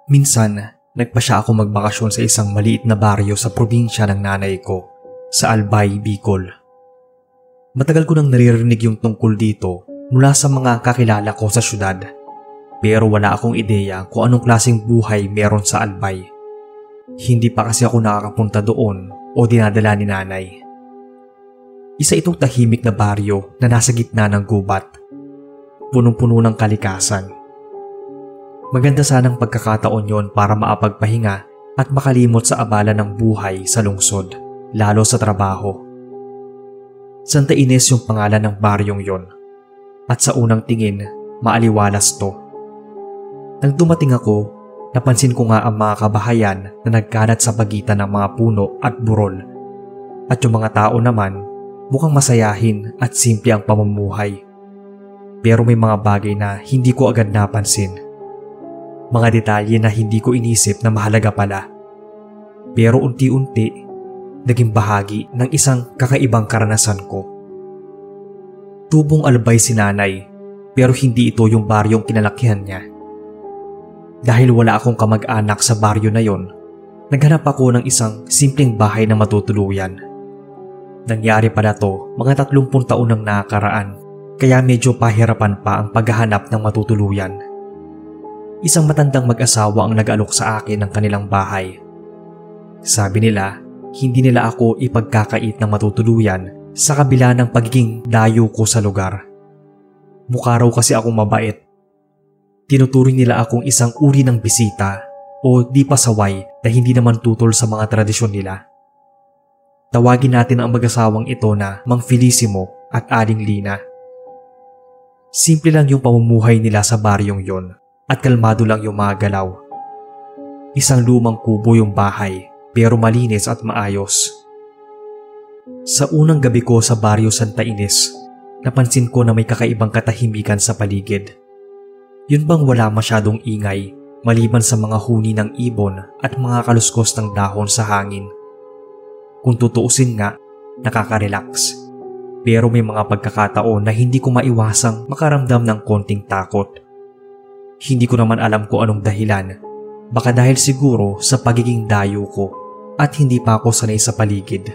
Minsan, nagpa siya ako magbakasyon sa isang maliit na baryo sa probinsya ng nanay ko, sa Albay, Bicol. Matagal ko nang naririnig yung tungkol dito mula sa mga kakilala ko sa syudad, pero wala akong ideya kung anong klaseng buhay meron sa Albay. Hindi pa kasi ako nakakapunta doon o dinadala ni nanay. Isa itong tahimik na baryo na nasa gitna ng gubat, punong-puno ng kalikasan. Maganda sanang pagkakataon yon para maapagpahinga at makalimot sa abala ng buhay sa lungsod, lalo sa trabaho. Santa Ines yung pangalan ng baryong yon, at sa unang tingin, maaliwalas to. Nang dumating ako, napansin ko nga ang mga kabahayan na nagkalat sa pagitan ng mga puno at burol, at yung mga tao naman mukhang masayahin at simple ang pamumuhay. Pero may mga bagay na hindi ko agad napansin. Mga detalye na hindi ko inisip na mahalaga pala. Pero unti-unti, naging bahagi ng isang kakaibang karanasan ko. Tubong Albay si nanay, pero hindi ito yung baryong kinalakihan niya. Dahil wala akong kamag-anak sa baryo na yon, naghanap ako ng isang simpleng bahay na matutuluyan. Nangyari pala to mga 30 taon nang nakaraan, kaya medyo pahirapan pa ang paghahanap ng matutuluyan. Isang matandang mag-asawa ang nag-alok sa akin ng kanilang bahay. Sabi nila, hindi nila ako ipagkakait ng matutuluyan sa kabila ng pagiging dayo ko sa lugar. Mukha raw kasi akong mabait. Tinuturing nila akong isang uri ng bisita o di pasaway na hindi naman tutol sa mga tradisyon nila. Tawagin natin ang mag-asawang ito na Mang Felicimo at Aling Lina. Simple lang yung pamumuhay nila sa baryong yon. At kalmado lang yung mga galaw. Isang lumang kubo yung bahay, pero malinis at maayos. Sa unang gabi ko sa baryo Santa Ines, napansin ko na may kakaibang katahimikan sa paligid. Yun bang wala masyadong ingay, maliban sa mga huni ng ibon at mga kaluskos ng dahon sa hangin. Kung tutuusin nga, nakaka-relax. Pero may mga pagkakataon na hindi ko maiwasang makaramdam ng konting takot. Hindi ko naman alam kung anong dahilan. Baka dahil siguro sa pagiging dayo ko at hindi pa ako sanay sa paligid.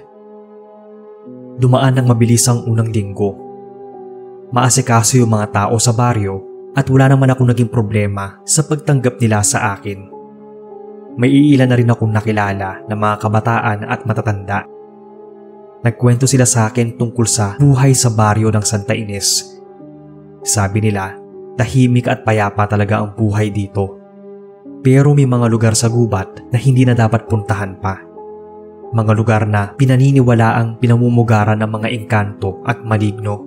Dumaan ng mabilis ang unang linggo. Maasikaso yung mga tao sa baryo at wala naman ako naging problema sa pagtanggap nila sa akin. May iilan na rin akong nakilala na mga kabataan at matatanda. Nagkwento sila sa akin tungkol sa buhay sa baryo ng Santa Ines. Sabi nila, tahimik at payapa talaga ang buhay dito. Pero may mga lugar sa gubat na hindi na dapat puntahan pa. Mga lugar na pinaniniwalaang pinamumugaran ng mga engkanto at maligno.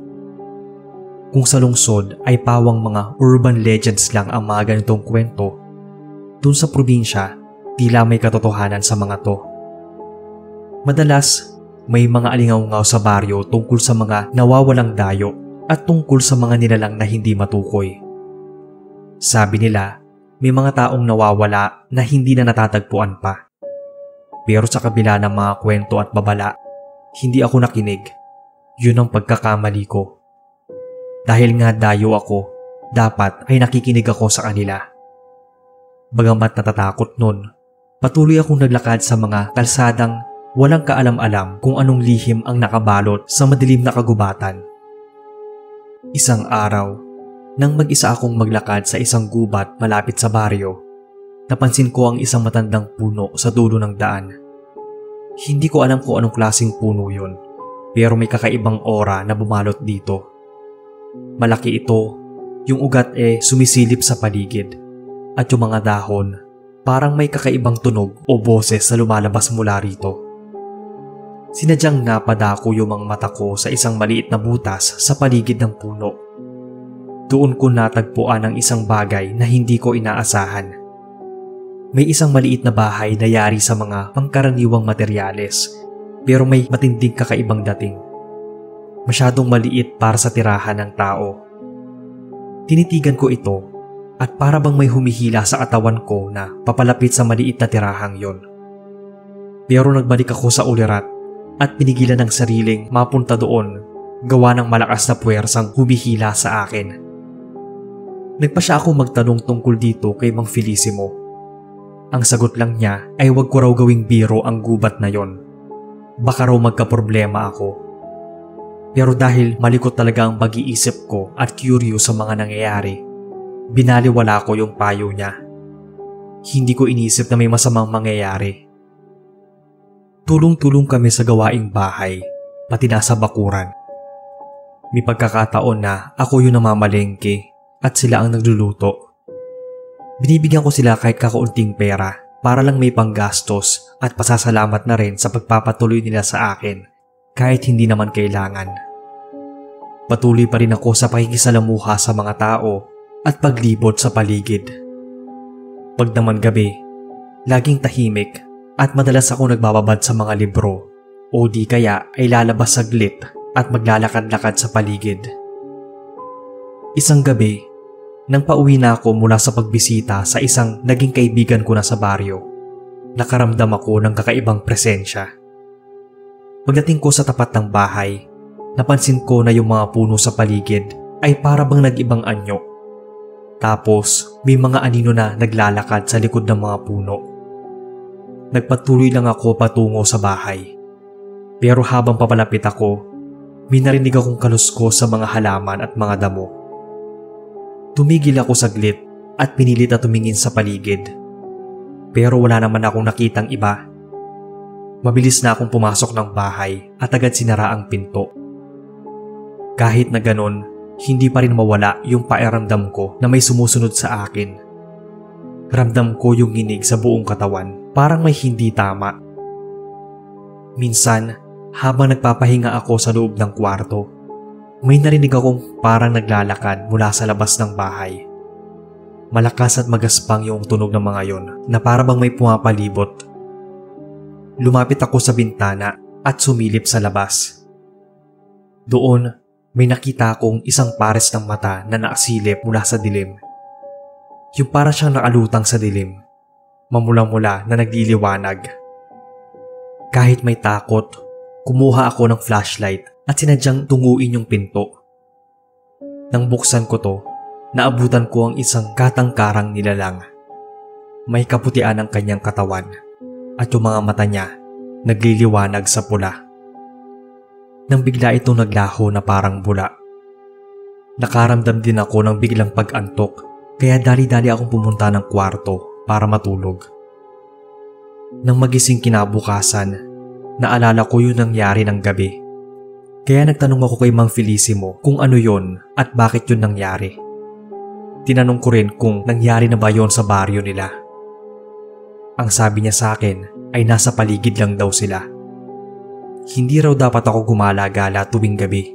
Kung sa lungsod ay pawang mga urban legends lang ang mga ganitong kwento, dun sa probinsya, tila may katotohanan sa mga to. Madalas, may mga alingaw-ngaw sa baryo tungkol sa mga nawawalang dayo at tungkol sa mga nilalang na hindi matukoy. Sabi nila, may mga taong nawawala na hindi na natatagpuan pa. Pero sa kabila ng mga kwento at babala, hindi ako nakinig. Yun ang pagkakamali ko. Dahil nga dayo ako, dapat ay nakikinig ako sa kanila. Bagamat natatakot nun, patuloy akong naglakad sa mga kalsadang walang kaalam-alam kung anong lihim ang nakabalot sa madilim na kagubatan. Isang araw, nang mag-isa akong maglakad sa isang gubat malapit sa baryo, napansin ko ang isang matandang puno sa dulo ng daan. Hindi ko alam kung anong klaseng puno yun, pero may kakaibang aura na bumalot dito. Malaki ito, yung ugat sumisilip sa paligid, at yung mga dahon parang may kakaibang tunog o boses na lumalabas mula rito. Sinadyang napadako yung mga mata ko sa isang maliit na butas sa paligid ng puno. Doon ko natagpuan ang isang bagay na hindi ko inaasahan. May isang maliit na bahay na yari sa mga pangkaraniwang materyales, pero may matinding kakaibang dating. Masyadong maliit para sa tirahan ng tao. Tinitigan ko ito at para bang may humihila sa katawan ko na papalapit sa maliit na tirahang yon. Pero nagbalik ako sa ulirat at pinigilan ng sariling mapunta doon gawa ng malakas na puwersang humihila sa akin. Nagpa siya ako magtanong tungkol dito kay Mang Felicimo. Ang sagot lang niya ay wag ko raw gawing biro ang gubat na yon. Baka raw magkaproblema ako. Pero dahil malikot talaga ang pag-iisip ko at curious sa mga nangyayari, binaliwala ko yung payo niya. Hindi ko inisip na may masamang mangyayari. Tulong-tulong kami sa gawaing bahay, pati nasa bakuran. May pagkakataon na ako yung namamalengke at sila ang nagluluto. Binibigyan ko sila kahit kakaunting pera para lang may panggastos at pasasalamat na rin sa pagpapatuloy nila sa akin kahit hindi naman kailangan. Patuloy pa rin ako sa pakikisalamuha sa mga tao at paglibot sa paligid. Pag naman gabi, laging tahimik at madalas ako nagbababad sa mga libro o di kaya ay lalabas saglit at maglalakad-lakad sa paligid. Isang gabi, nang pauwi na ako mula sa pagbisita sa isang naging kaibigan ko na sa baryo, nakaramdam ako ng kakaibang presensya. Pagdating ko sa tapat ng bahay, napansin ko na yung mga puno sa paligid ay para bang nag-ibang anyo. Tapos may mga anino na naglalakad sa likod ng mga puno. Nagpatuloy lang ako patungo sa bahay. Pero habang papalapit ako, may narinig akong kaluskos sa mga halaman at mga damo. Tumigil ako saglit at pinilit na tumingin sa paligid. Pero wala naman akong nakitang iba. Mabilis na akong pumasok ng bahay at agad sinara ang pinto. Kahit na ganon, hindi pa rin mawala yung pakiramdam ko na may sumusunod sa akin. Ramdam ko yung nginig sa buong katawan, parang may hindi tama. Minsan, habang nagpapahinga ako sa loob ng kwarto, may narinig akong parang naglalakad mula sa labas ng bahay. Malakas at magaspang yung tunog ng mga yon na parang may pumapalibot. Lumapit ako sa bintana at sumilip sa labas. Doon, may nakita akong isang pares ng mata na nakasilip mula sa dilim. Yung para siyang nakalutang sa dilim, mamula-mula na nagliliwanag. Kahit may takot, kumuha ako ng flashlight at sinadyang tunguin yung pinto. Nang buksan ko to, naabutan ko ang isang katangkarang nilalang. May kaputian ang kanyang katawan at yung mga mata niya nagliliwanag sa pula. Nang bigla itong naglaho na parang bula. Nakaramdam din ako ng biglang pag-antok kaya dali-dali akong pumunta ng kwarto para matulog. Nang magising kinabukasan, naalala ko yung nangyari ng gabi. Kaya nagtanong ako kay Mang Felicimo kung ano yon at bakit yun nangyari. Tinanong ko rin kung nangyari na ba yon sa baryo nila. Ang sabi niya sa akin ay nasa paligid lang daw sila. Hindi raw dapat ako gumala-gala tuwing gabi.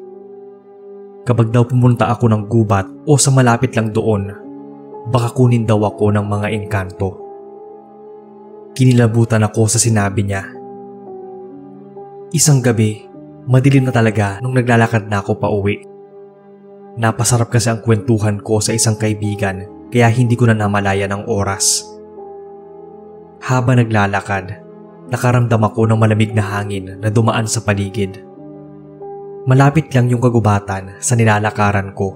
Kapag daw pumunta ako ng gubat o sa malapit lang doon, baka kunin daw ako ng mga engkanto. Kinilabutan ako sa sinabi niya. Isang gabi, madilim na talaga nung naglalakad na ako pauwi. Napasarap kasi ang kwentuhan ko sa isang kaibigan kaya hindi ko na namalayan ang oras. Habang naglalakad, nakaramdam ako ng malamig na hangin na dumaan sa paligid. Malapit lang yung kagubatan sa nilalakaran ko.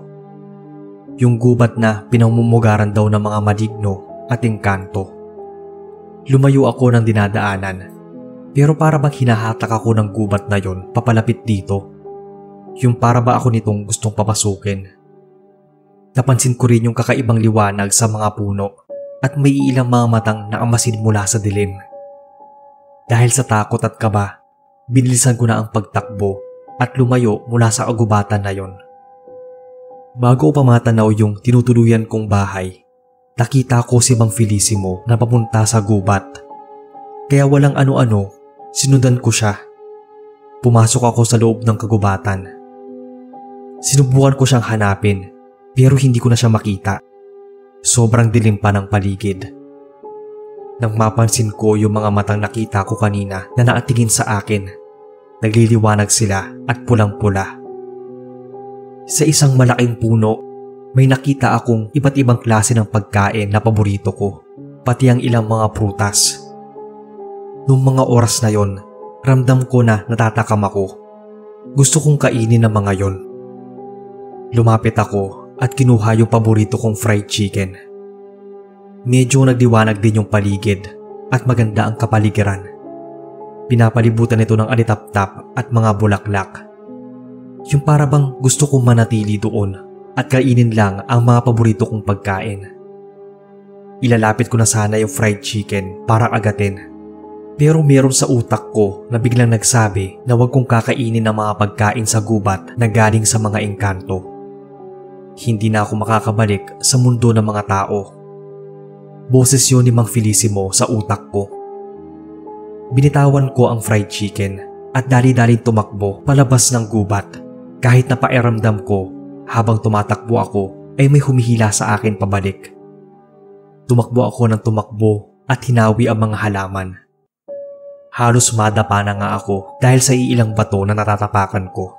Yung gubat na pinamumugaran daw ng mga maligno at engkanto. Lumayo ako ng dinadaanan, pero para bang hinahatak ako ng gubat na yon papalapit dito. Yung para ba ako nitong gustong papasukin. Napansin ko rin yung kakaibang liwanag sa mga puno at may ilang mga matang naamasin mula sa dilim. Dahil sa takot at kaba, binilisan ko na ang pagtakbo at lumayo mula sa kagubatan na yon. Bago ko pamatanaw yung tinutuluyan kong bahay, nakita ko si Mang Felicimo na papunta sa gubat. Kaya walang ano-ano, sinundan ko siya. Pumasok ako sa loob ng kagubatan. Sinubukan ko siyang hanapin pero hindi ko na siya makita. Sobrang dilim pa ng paligid. Nang mapansin ko yung mga matang nakita ko kanina na nakatingin sa akin, nagliliwanag sila at pulang-pula. Sa isang malaking puno, may nakita akong iba't ibang klase ng pagkain na paborito ko, pati ang ilang mga prutas. Noong mga oras na yon, ramdam ko na natatakam ako. Gusto kong kainin ang mga yon. Lumapit ako at kinuha yung paborito kong fried chicken. Medyo nagdiwanag din yung paligid at maganda ang kapaligiran. Pinapalibutan ito ng alitaptap at mga bulaklak. Yung para bang gusto kong manatili doon at kainin lang ang mga paborito kong pagkain. Ilalapit ko na sana yung fried chicken para agatin. Pero meron sa utak ko na biglang nagsabi na huwag kong kakainin ng mga pagkain sa gubat na galing sa mga engkanto. Hindi na ako makakabalik sa mundo ng mga tao. Boses yun ni Mang Felicimo sa utak ko. Binitawan ko ang fried chicken at dali-daling tumakbo palabas ng gubat kahit na pakiramdam ko habang tumatakbo ako ay may humihila sa akin pabalik. Tumakbo ako ng tumakbo at hinawi ang mga halaman. Halos madapa na nga ako dahil sa iilang bato na natatapakan ko.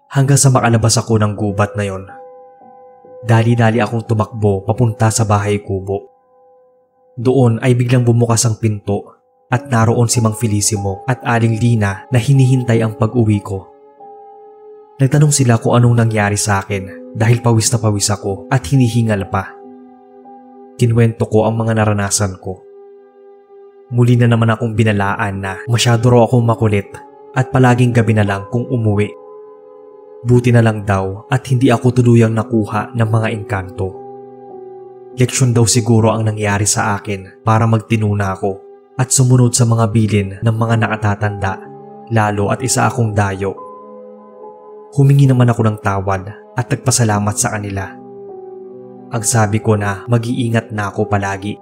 Hanggang sa makalabas ako ng gubat na yon. Dali-dali akong tumakbo papunta sa bahay kubo. Doon ay biglang bumukas ang pinto at naroon si Mang Felicimo at Aling Lina na hinihintay ang pag-uwi ko. Nagtanong sila kung anong nangyari sa akin dahil pawis na pawis ako at hinihingal pa. Kinwento ko ang mga naranasan ko. Muli na naman akong binalaan na masyado raw akong makulit at palaging gabi na lang kung umuwi. Buti na lang daw at hindi ako tuluyang nakuha ng mga engkanto. Leksyon daw siguro ang nangyari sa akin para magtinuna ako at sumunod sa mga bilin ng mga nakatatanda, lalo at isa akong dayo. Humingi naman ako ng tawad at nagpasalamat sa kanila. Ang sabi ko na mag-iingat na ako palagi.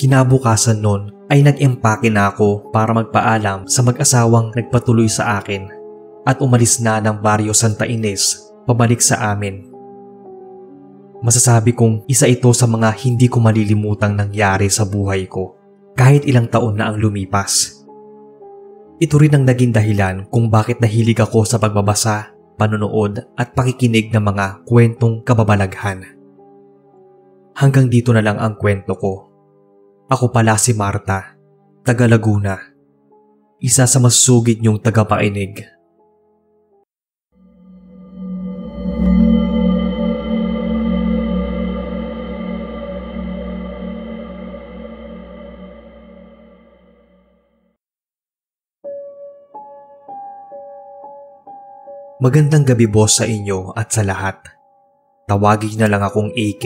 Kinabukasan nun ay nag-empake na ako para magpaalam sa mag-asawang nagpatuloy sa akin at umalis na ng Barrio Santa Ines pabalik sa amin. Masasabi kong isa ito sa mga hindi ko malilimutang nangyari sa buhay ko kahit ilang taon na ang lumipas. Ito rin ang naging dahilan kung bakit nahilig ako sa pagbabasa, panonood at pakikinig ng mga kwentong kababalaghan. Hanggang dito na lang ang kwento ko. Ako pala si Marta, taga Laguna. Isa sa masugid niyong tagapakinig. Magandang gabi boss sa inyo at sa lahat. Tawagin na lang akong AK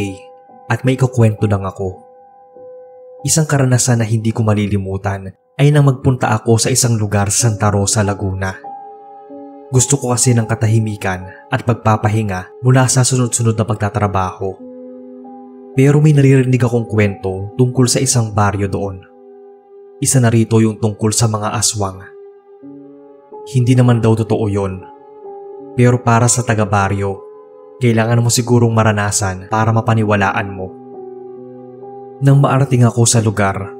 at may kukwento lang ako. Isang karanasan na hindi ko malilimutan ay nang magpunta ako sa isang lugar sa Santa Rosa, Laguna. Gusto ko kasi ng katahimikan at pagpapahinga mula sa sunod-sunod na pagtatrabaho. Pero may naririnig akong kwento tungkol sa isang baryo doon. Isa na rito yung tungkol sa mga aswang. Hindi naman daw totoo yon. Pero para sa taga-baryo, kailangan mo sigurong maranasan para mapaniwalaan mo. Nang maarating ako sa lugar,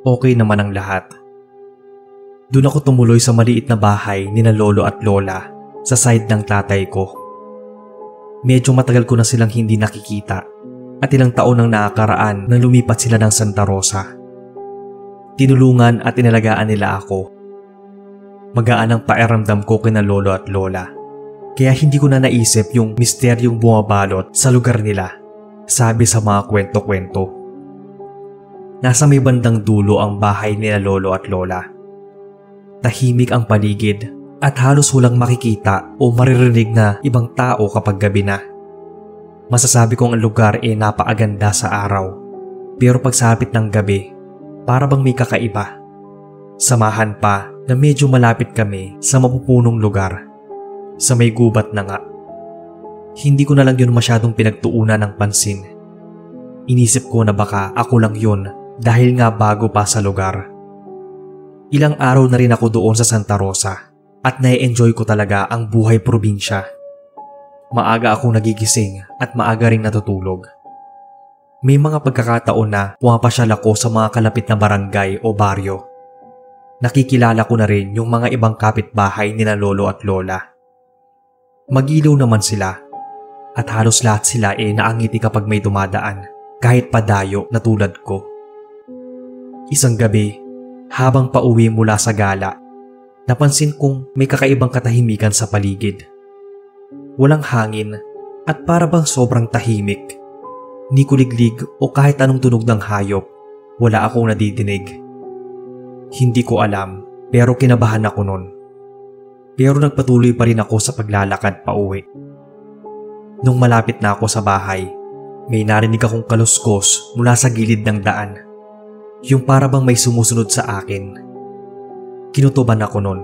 okay naman ang lahat. Doon ako tumuloy sa maliit na bahay nina lolo at lola sa side ng tatay ko. Medyo matagal ko na silang hindi nakikita at ilang taon nang nakakaraan nang lumipat sila ng Santa Rosa. Tinulungan at inalagaan nila ako. Magaan ang pakiramdam ko kina lolo at lola. Kaya hindi ko na naisip yung misteryong bumabalot sa lugar nila, sabi sa mga kwento-kwento. Nasa may bandang dulo ang bahay nila lolo at lola. Tahimik ang paligid at halos walang makikita o maririnig na ibang tao kapag gabi na. Masasabi kong ang lugar ay napakaganda sa araw, pero pagsapit ng gabi, para bang may kakaiba. Samahan pa na medyo malapit kami sa mapupunong lugar. Sa may gubat na nga. Hindi ko na lang yun masyadong pinagtuunan ng pansin. Inisip ko na baka ako lang yun dahil nga bago pa sa lugar. Ilang araw na rin ako doon sa Santa Rosa at nai-enjoy ko talaga ang buhay probinsya. Maaga akong nagigising at maaga ring natutulog. May mga pagkakataon na pumapasyal ako sa mga kalapit na barangay o baryo. Nakikilala ko na rin yung mga ibang kapitbahay nina lolo at lola. Magilaw naman sila at halos lahat sila naangiti kapag may dumadaan kahit padayo na tulad ko. Isang gabi, habang pauwi mula sa gala, napansin kong may kakaibang katahimikan sa paligid. Walang hangin at para bang sobrang tahimik. ni kuliglig o kahit anong tunog ng hayop, wala akong nadidinig. Hindi ko alam, pero kinabahan ako nun. Pero nagpatuloy pa rin ako sa paglalakad pa uwi. Nung malapit na ako sa bahay, may narinig akong kaluskos mula sa gilid ng daan. Yung para bang may sumusunod sa akin. Kinutuban ako nun,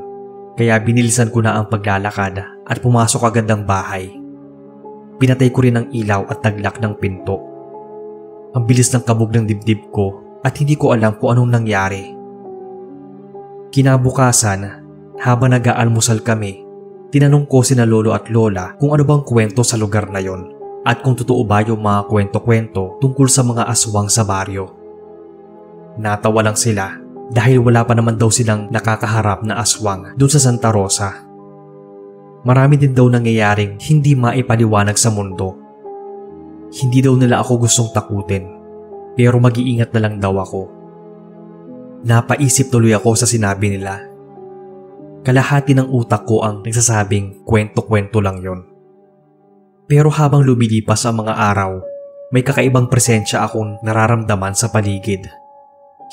kaya binilisan ko na ang paglalakad at pumasok agad ng bahay. Pinatay ko rin ang ilaw at naglak ng pinto. Ang bilis ng kabog ng dibdib ko at hindi ko alam kung anong nangyari. Kinabukasan, habang nag-aalmusal kami, tinanong ko sina lolo at lola kung ano bang kwento sa lugar na yon at kung totoo ba yung mga kwento-kwento tungkol sa mga aswang sa baryo. Natawa lang sila dahil wala pa naman daw silang nakakaharap na aswang doon sa Santa Rosa. Marami din daw nangyayaring hindi maipaliwanag sa mundo. Hindi daw nila ako gustong takutin, pero mag-iingat na lang daw ako. Napaisip tuloy ako sa sinabi nila. Kalahati ng utak ko ang nagsasabing kwento-kwento lang yon. Pero habang lumilipas ang mga araw, may kakaibang presensya akong nararamdaman sa paligid.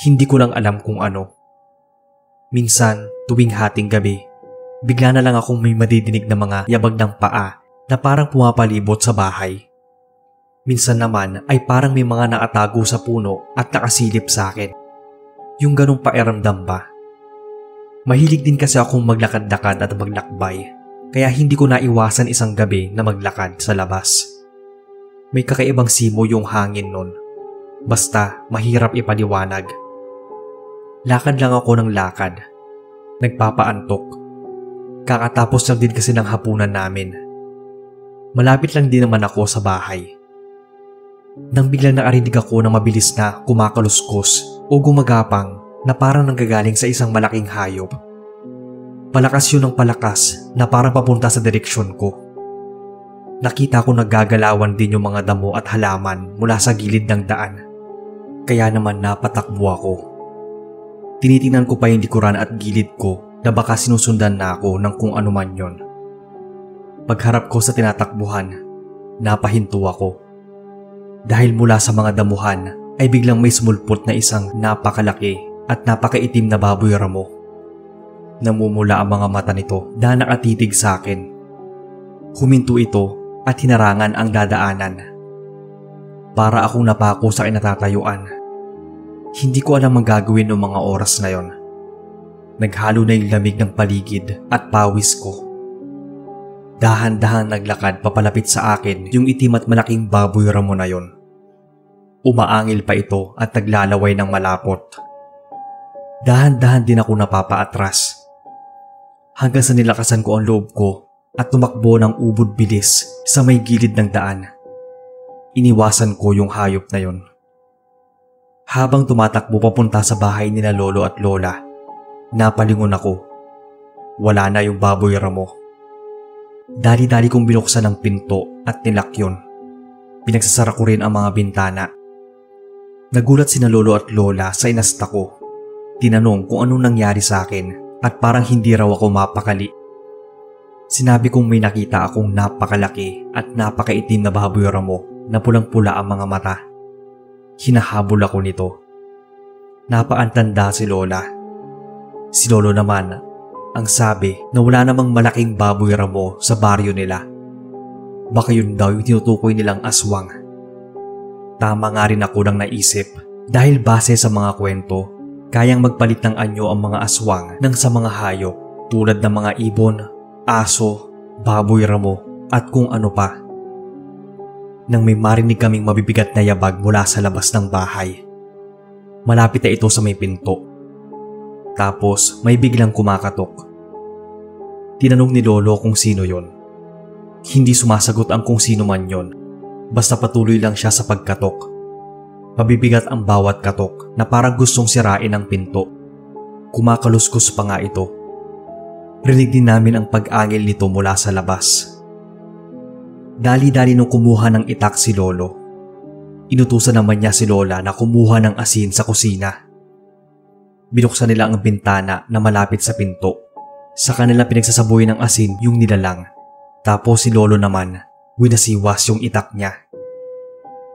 Hindi ko lang alam kung ano. Minsan, tuwing hating gabi, bigla na lang akong may madidinig na mga yabag ng paa na parang pumapalibot sa bahay. Minsan naman ay parang may mga nakatago sa puno at nakasilip sa akin. Yung ganong pakiramdam ba? Mahilig din kasi akong maglakad-lakad at maglakbay, kaya hindi ko naiwasan isang gabi na maglakad sa labas. May kakaibang simo yung hangin nun. Basta mahirap ipaliwanag. Lakad lang ako ng lakad. Nagpapaantok. Kakatapos lang din kasi ng hapunan namin. Malapit lang din naman ako sa bahay. Nang biglang nakarinig ako ng mabilis na kumakaluskos o gumagapang na parang nanggagaling sa isang malaking hayop. Palakas yun ng palakas na parang papunta sa direksyon ko. Nakita ko naggagalawan din yung mga damo at halaman mula sa gilid ng daan. Kaya naman napatakbo ako. Tinitingnan ko pa yung likuran at gilid ko na baka sinusundan na ako ng kung ano man yon. Pagharap ko sa tinatakbuhan, napahinto ako. Dahil mula sa mga damuhan ay biglang may sumulpot na isang napakalaki at napakaitim na baboy ramo. Namumula ang mga mata nito na nakatitig sa akin. Huminto ito at hinarangan ang dadaanan. Para akong napako sa kinatatayuan. Hindi ko alam ang gagawin noong mga oras na yon. Naghalo na yung lamig ng paligid at pawis ko. Dahan-dahan naglakad papalapit sa akin yung itim at malaking baboy ramo na yon. Umaangil pa ito at naglalaway ng malapot. Dahan-dahan din ako napapaatras. Hanggang sa nilakasan ko ang loob ko at tumakbo ng ubod bilis sa may gilid ng daan. Iniwasan ko yung hayop na yon. Habang tumatakbo papunta sa bahay nila lolo at lola, napalingon ako. Wala na yung baboy ramo. Dali-dali kong binuksan ang pinto at nilak yun. Pinagsasara ko rin ang mga bintana. Nagulat sina lolo at lola sa inasta ko. Tinanong kung anong nangyari sa akin at parang hindi raw ako mapakali. Sinabi kong may nakita akong napakalaki at napakaitim na baboy ramo na pulang-pula ang mga mata. Hinahabol ako nito. Napaantanda si lola. Si lolo naman, ang sabi na wala namang malaking baboy ramo sa baryo nila. Baka yun daw yung tinutukoy nilang aswang. Tama nga rin ako nang naisip dahil base sa mga kwento, kayang magpalit ng anyo ang mga aswang ng sa mga hayop tulad ng mga ibon, aso, baboy ramo at kung ano pa. Nang may marinig kaming mabibigat na yabag mula sa labas ng bahay. Malapit na ito sa may pinto. Tapos may biglang kumakatok. Tinanong ni lolo kung sino yon. Hindi sumasagot ang kung sino man yon. Basta patuloy lang siya sa pagkatok. Mabibigat ang bawat katok na parang gustong sirain ang pinto. Kumakaluskos pa nga ito. Rinig din namin ang pag-angil nito mula sa labas. Dali-dali nung kumuha ng itak si lolo. Inutusan naman niya si lola na kumuha ng asin sa kusina. Binuksan nila ang bintana na malapit sa pinto. Sa kanila pinagsasaboy ng asin yung nilalang. Tapos si lolo naman, winasiwas yung itak niya.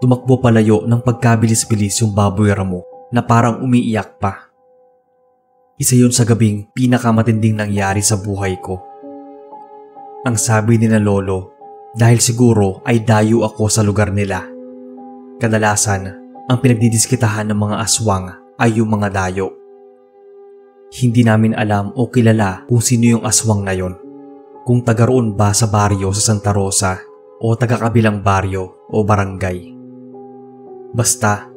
Tumakbo palayo ng pagkabilis-bilis yung baboy ramo na parang umiiyak pa. Isa yun sa gabing pinakamatinding nangyari sa buhay ko. Ang sabi ni na lolo, dahil siguro ay dayo ako sa lugar nila. Kadalasan, ang pinagdidiskitahan ng mga aswang ay yung mga dayo. Hindi namin alam o kilala kung sino yung aswang na yon. Kung taga roon ba sa baryo sa Santa Rosa o taga kabilang baryo o barangay. Basta,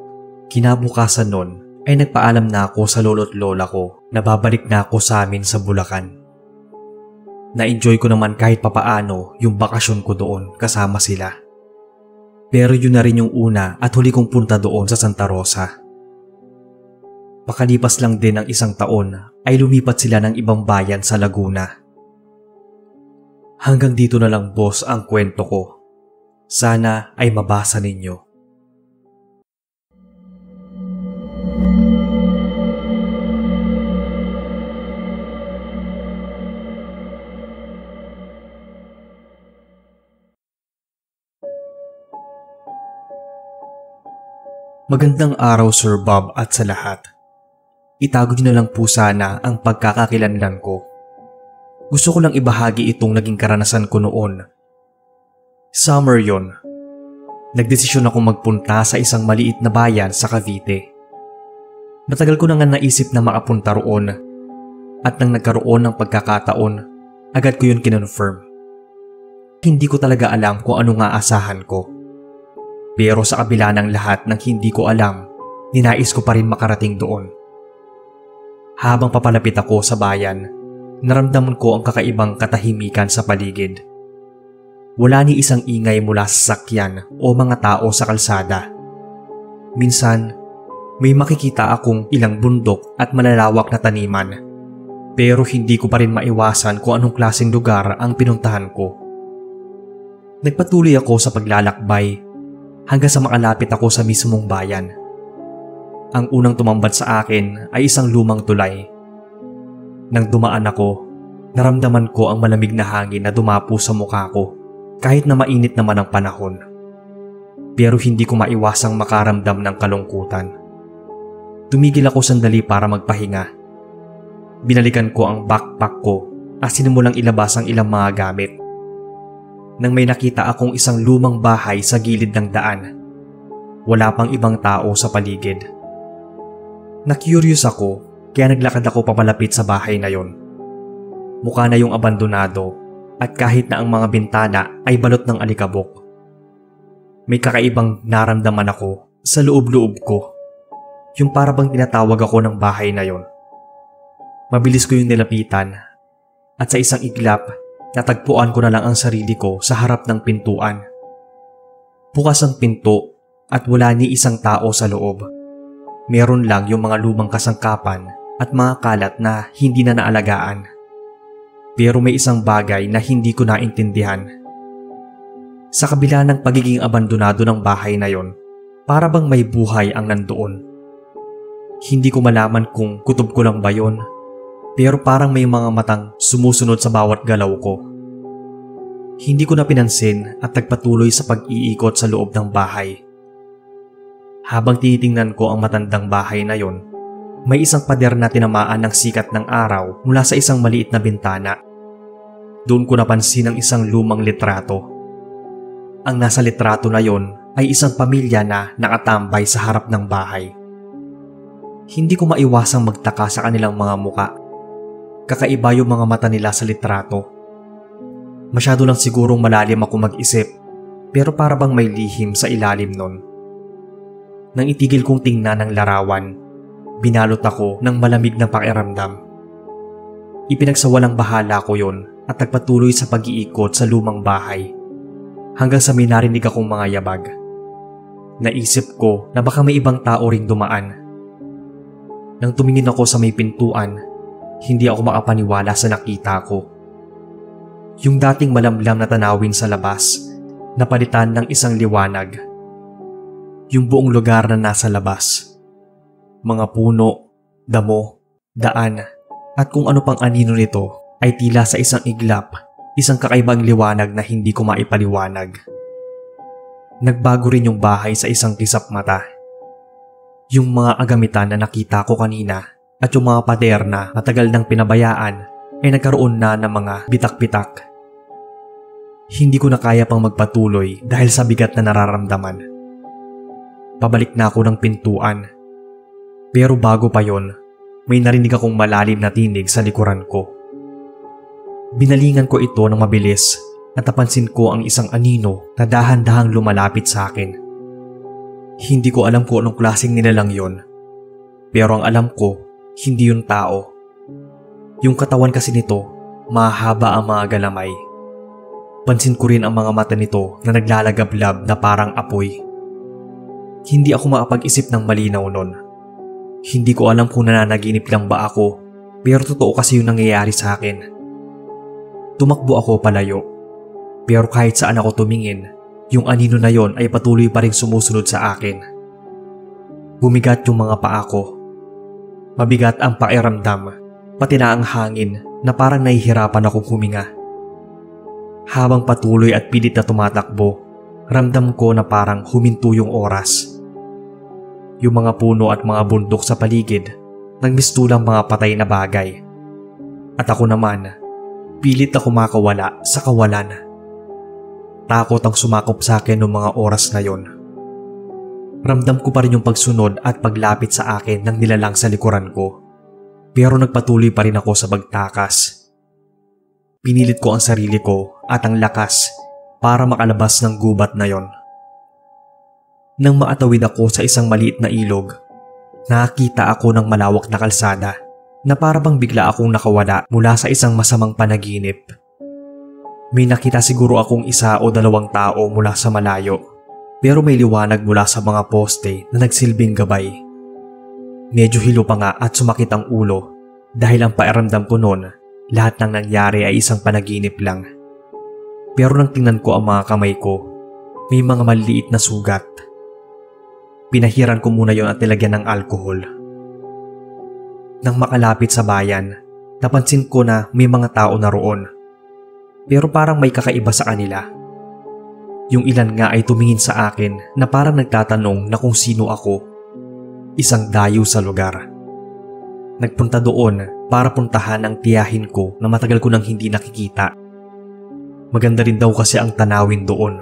kinabukasan nun ay nagpaalam na ako sa lolo't lola ko na babalik na ako sa amin sa Bulacan. Na-enjoy ko naman kahit papaano yung bakasyon ko doon kasama sila. Pero yun na rin yung una at huli kong punta doon sa Santa Rosa. Pakalipas lang din ng 1 taon ay lumipat sila ng ibang bayan sa Laguna. Hanggang dito na lang boss ang kwento ko. Sana ay mabasa ninyo. Magandang araw Sir Bob at sa lahat. Itago niyo na lang po sana ang pagkakakilanlan ko. Gusto ko lang ibahagi itong naging karanasan ko noon. Summer yon. Nagdesisyon ako magpunta sa isang maliit na bayan sa Cavite. Matagal ko na nga naisip na makapunta roon at nang nagkaroon ng pagkakataon, agad ko yun kinonfirm. Hindi ko talaga alam kung ano nga asahan ko. Pero sa kabila ng lahat ng hindi ko alam, ninais ko pa rin makarating doon. Habang papalapit ako sa bayan, naramdaman ko ang kakaibang katahimikan sa paligid. Wala ni isang ingay mula sa sasakyan o mga tao sa kalsada. Minsan, may makikita akong ilang bundok at malalawak na taniman. Pero hindi ko pa rin maiwasan kung anong klaseng lugar ang pinuntahan ko. Nagpatuloy ako sa paglalakbay hanggang sa makalapit ako sa mismong bayan. Ang unang tumambad sa akin ay isang lumang tulay. Nang dumaan ako, naramdaman ko ang malamig na hangin na dumapo sa mukha ko kahit na mainit naman ang panahon. Pero hindi ko maiwasang makaramdam ng kalungkutan. Tumigil ako sandali para magpahinga. Binalikan ko ang backpack ko at sinimulang ilabas ang ilang mga gamit. Nang may nakita akong isang lumang bahay sa gilid ng daan. Wala pang ibang tao sa paligid. Na-curious ako kaya naglakad ako papalapit sa bahay na yon. Mukha na yung abandonado at kahit na ang mga bintana ay balot ng alikabok. May kakaibang naramdaman ako sa loob-loob ko. Yung para bang tinatawag ako ng bahay na yon. Mabilis ko yung nilapitan at sa isang iglap natagpuan ko na lang ang sarili ko sa harap ng pintuan. Bukas ang pinto at wala ni isang tao sa loob. Meron lang yung mga lumang kasangkapan at mga kalat na hindi na naalagaan. Pero may isang bagay na hindi ko naintindihan. Sa kabila ng pagiging abandonado ng bahay na yon, para bang may buhay ang nandoon. Hindi ko malaman kung kutob ko lang ba yon, pero parang may mga matang sumusunod sa bawat galaw ko. Hindi ko na pinansin at nagpatuloy sa pag-iikot sa loob ng bahay. Habang tinitingnan ko ang matandang bahay na yon, may isang pader na tinamaan ng sikat ng araw mula sa isang maliit na bintana. Doon ko napansin ang isang lumang litrato. Ang nasa litrato na yon ay isang pamilya na nakatambay sa harap ng bahay. Hindi ko maiwasang magtaka sa kanilang mga muka. Kakaiba yung mga mata nila sa litrato. Masyado lang sigurong malalim ako mag-isip, pero para bang may lihim sa ilalim nun. Nang itigil kong tingnan ang larawan, binalot ako ng malamig na pakiramdam. Ipinagsawalang bahala ko yon at nagpatuloy sa pag-iikot sa lumang bahay hanggang sa may narinig akong mga yabag. Naisip ko na baka may ibang tao ring dumaan. Nang tumingin ako sa may pintuan, hindi ako makapaniwala sa nakita ko. Yung dating malamlam na tanawin sa labas, napalitan ng isang liwanag. Yung buong lugar na nasa labas. Mga puno, damo, daan, at kung ano pang anino nito ay tila sa isang iglap, isang kakaibang liwanag na hindi ko maipaliwanag. Nagbago rin yung bahay sa isang kisap mata. Yung mga agamitan na nakita ko kanina at yung mga pader na matagal nang pinabayaan ay nagkaroon na ng mga bitak-bitak. Hindi ko na kaya pang magpatuloy dahil sa bigat na nararamdaman. Pabalik na ako ng pintuan. Pero bago pa yon, may narinig akong malalim na tinig sa likuran ko. Binalingan ko ito ng mabilis at napansin ko ang isang anino na dahan-dahang lumalapit sa akin. Hindi ko alam kung anong klaseng nilalang yon. Pero ang alam ko, hindi yun tao. Yung katawan kasi nito, mahaba ang mga galamay. Pansin ko rin ang mga mata nito na naglalagablab na parang apoy. Hindi ako makapag-isip ng malinaw nun. Hindi ko alam kung nananaginip lang ba ako, pero totoo kasi yung nangyayari sa akin. Tumakbo ako palayo. Pero kahit saan ako tumingin, yung anino na yon ay patuloy pa rin sumusunod sa akin. Bumigat yung mga paa ko. Mabigat ang pakiramdam, pati na ang hangin na parang nahihirapan akong huminga. Habang patuloy at pilit na tumatakbo, ramdam ko na parang huminto yung oras. Yung mga puno at mga bundok sa paligid, nagmistulang mga patay na bagay. At ako naman, pilit na kumakawala sa kawalan. Takot ang sumakop sa akin noong mga oras na yon. Ramdam ko pa rin yung pagsunod at paglapit sa akin ng nilalang sa likuran ko. Pero nagpatuloy pa rin ako sa pagtakas. Pinilit ko ang sarili ko at ang lakas para makalabas ng gubat na yon. Nang maatawid ako sa isang maliit na ilog, nakakita ako ng malawak na kalsada na para bang bigla akong nakawala mula sa isang masamang panaginip. May nakita siguro akong isa o dalawang tao mula sa malayo, pero may liwanag mula sa mga poste na nagsilbing gabay. Medyo hilo pa nga at sumakit ang ulo dahil ang pakiramdam ko noon, lahat ng nangyari ay isang panaginip lang. Pero nang tingnan ko ang mga kamay ko, may mga maliliit na sugat. Pinahiran ko muna yon at nilagyan ng alkohol. Nang makalapit sa bayan, napansin ko na may mga tao na roon. Pero parang may kakaiba sa kanila. Yung ilan nga ay tumingin sa akin na parang nagtatanong na kung sino ako. Isang dayo sa lugar. Nagpunta doon para puntahan ang tiyahin ko na matagal ko nang hindi nakikita. Maganda rin daw kasi ang tanawin doon,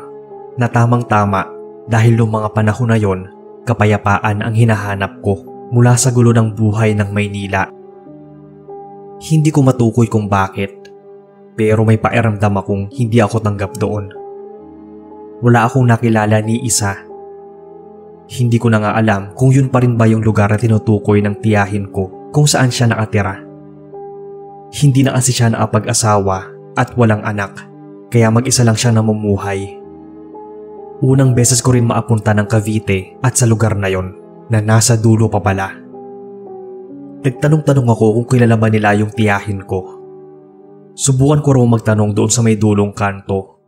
na tamang-tama dahil noong mga panahon na yon, kapayapaan ang hinahanap ko mula sa gulo ng buhay ng Maynila. Hindi ko matukoy kung bakit, pero may pakiramdam akong hindi ako tanggap doon. Wala akong nakilala ni isa. Hindi ko na nga alam kung yun pa rin ba yung lugar na tinutukoy ng tiyahin ko kung saan siya nakatira. Hindi na kasi siya nakapag-asawa at walang anak, kaya mag-isa lang siya namumuhay. Unang beses ko rin maapunta ng Cavite at sa lugar na yon na nasa dulo pa pala. Nagtanong-tanong ako kung kilala ba nila yung tiyahin ko. Subukan ko raw magtanong doon sa may dulong kanto.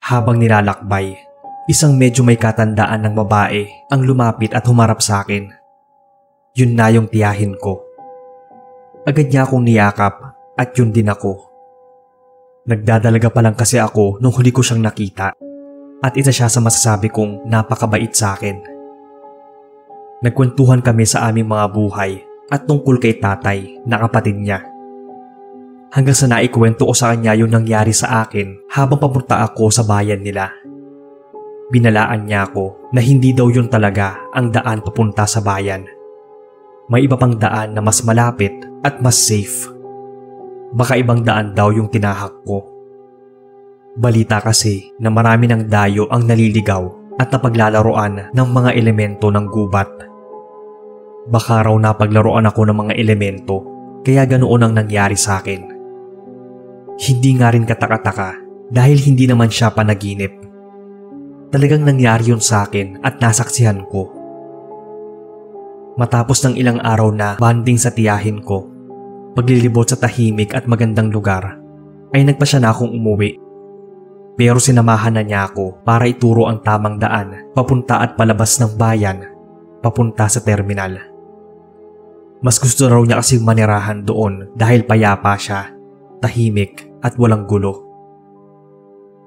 Habang nilalakbay, isang medyo may katandaan ng babae ang lumapit at humarap sa akin. Yun na yung tiyahin ko. Agad niya akong niyakap at yun din ako. Nagdadalaga pa lang kasi ako nung huli ko siyang nakita at isa siya sa masasabi kong napakabait sa akin. Nagkwentuhan kami sa aming mga buhay at tungkol kay tatay na kapatid niya. Hanggang sa naikwento ko sa kanya yung nangyari sa akin habang papunta ako sa bayan nila. Binalaan niya ako na hindi daw yun talaga ang daan papunta sa bayan. May iba pang daan na mas malapit at mas safe. Baka ibang daan daw yung tinahak ko. Balita kasi na marami ng dayo ang naliligaw at napaglalaroan ng mga elemento ng gubat. Baka raw napaglaruan ako ng mga elemento kaya ganoon ang nangyari sa akin. Hindi nga rin kataka-taka dahil hindi naman siya panaginip. Talagang nangyari yun sa akin at nasaksihan ko. Matapos ng ilang araw na banding sa tiyahin ko, paglilibot sa tahimik at magandang lugar, ay nagpa siya na akong umuwi. Pero sinamahan na niya ako para ituro ang tamang daan papunta at palabas ng bayan, papunta sa terminal. Mas gusto raw niya kasing manirahan doon dahil payapa siya, tahimik at walang gulo.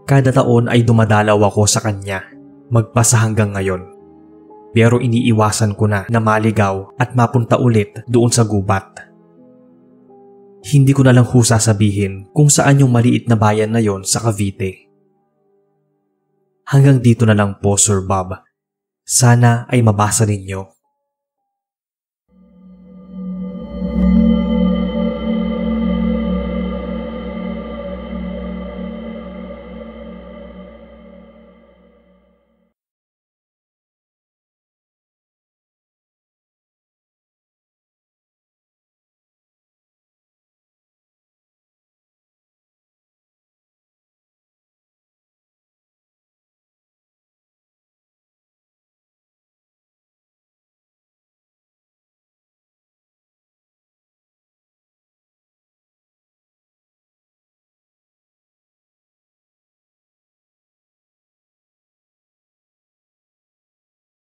Kada taon ay dumadalaw ako sa kanya, magpasa hanggang ngayon. Pero iniiwasan ko na maligaw at mapunta ulit doon sa gubat. Hindi ko na lang ho sasabihin kung saan yung maliit na bayan na yon sa Cavite. Hanggang dito na lang po, Sir Bob. Sana ay mabasa ninyo.